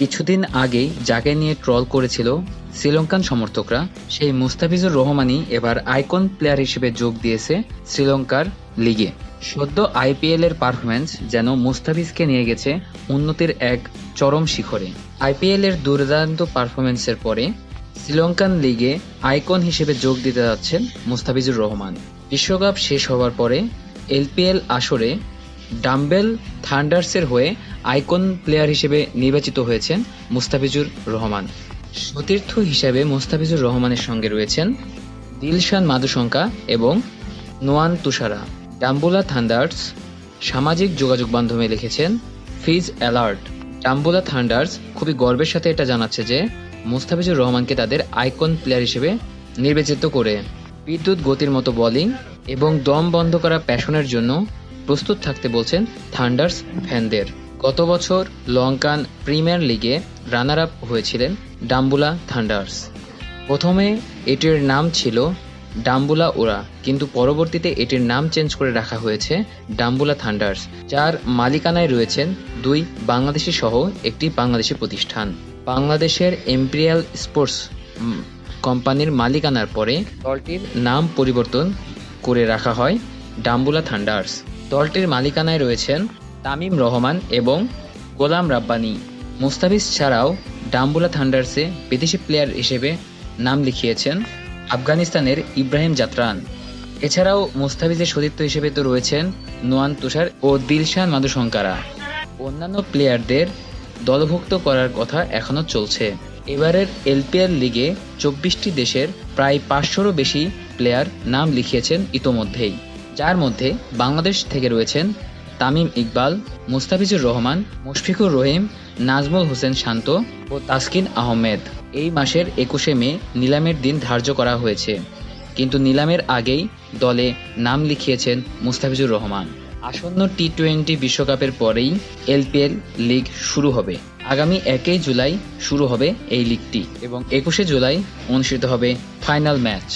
কিছুদিন আগেই যাকে নিয়ে ট্রল করেছিল শ্রীলঙ্কান সমর্থকরা, সেই মুস্তাফিজুর রহমানই এবার আইকন প্লেয়ার হিসেবে যোগ দিয়েছে শ্রীলঙ্কার লিগে। সদ্য আইপিএল এর পারফরম্যান্স যেন মুস্তাফিজকে নিয়ে গেছে উন্নতির এক চরম শিখরে। আইপিএল এর দুর্দান্ত পারফরম্যান্সের পরে শ্রীলঙ্কান লিগে আইকন হিসেবে যোগ দিতে যাচ্ছেন মুস্তাফিজুর রহমান। বিশ্বকাপ শেষ হওয়ার পরে এলপিএল আসরে ডাম্বেল থান্ডার্সের হয়ে আইকন প্লেয়ার হিসেবে নির্বাচিত হয়েছেন মুস্তাফিজুর রহমান। সতীর্থ হিসেবে মুস্তাফিজুর রহমানের সঙ্গে রয়েছেন দিলশান মাধুশঙ্কা এবং নোয়ান তুষারা। ডাম্বুলা থান্ডার্স সামাজিক যোগাযোগ মাধ্যমে লিখেছেন, ফিজ অ্যালার্ট। ডাম্বুলা থান্ডার্স খুবই গর্বের সাথে এটা জানাচ্ছে যে মুস্তাফিজুর রহমানকে তাদের আইকন প্লেয়ার হিসেবে নির্বাচিত করে বিদ্যুৎ গতির মতো বোলিং এবং দম বন্ধ করা প্যাশনের জন্য প্রস্তুত থাকতে বলছেন থান্ডার্স ফ্যানদের। গত বছর লঙ্কান প্রিমিয়ার লিগে রানার আপ হয়েছিলেন ডাম্বুলা থান্ডার্স। প্রথমে এটির নাম ছিল ডাম্বুলা ওরা, কিন্তু পরবর্তীতে এটির নাম চেঞ্জ করে রাখা হয়েছে ডাম্বুলা থান্ডার্স, যার মালিকানায় রয়েছেন দুই বাংলাদেশি সহ একটি বাংলাদেশি প্রতিষ্ঠান। বাংলাদেশের এম্পিরিয়াল স্পোর্টস কোম্পানির মালিকানার পরে দলটির নাম পরিবর্তন করে রাখা হয় ডাম্বুলা থান্ডার্স। দলটির মালিকানায় রয়েছেন তামিম রহমান এবং গোলাম রাব্বানী। মুস্তাফিজ ছাড়াও ডাম্বুলা থান্ডার্সে বিদেশি প্লেয়ার হিসেবে নাম লিখিয়েছেন আফগানিস্তানের ইব্রাহিম জাতরান। এছাড়াও মুস্তাফিজের সতীর্থ হিসেবে তো রয়েছেন নোয়ান তুষার ও দিলশান মাধুশঙ্কারা। অন্যান্য প্লেয়ারদের দলভুক্ত করার কথা এখনও চলছে। এবারের এলপিএল লিগে 24টি দেশের প্রায় 500রও বেশি প্লেয়ার নাম লিখিয়েছেন ইতোমধ্যেই, যার মধ্যে বাংলাদেশ থেকে রয়েছেন তামিম ইকবাল, মুস্তাফিজুর রহমান, মুশফিকুর রহিম, নাজমুল হোসেন শান্ত ও তাসকিন আহমেদ। এই মাসের 21শে মে নিলামের দিন ধার্য করা হয়েছে, কিন্তু নিলামের আগেই দলে নাম লিখিয়েছেন মুস্তাফিজুর রহমান। আসন্ন টি-20 বিশ্বকাপের পরেই এলপিএল লিগ শুরু হবে। আগামী 1 জুলাই শুরু হবে এই লিগটি এবং 21শে জুলাই অনুষ্ঠিত হবে ফাইনাল ম্যাচ।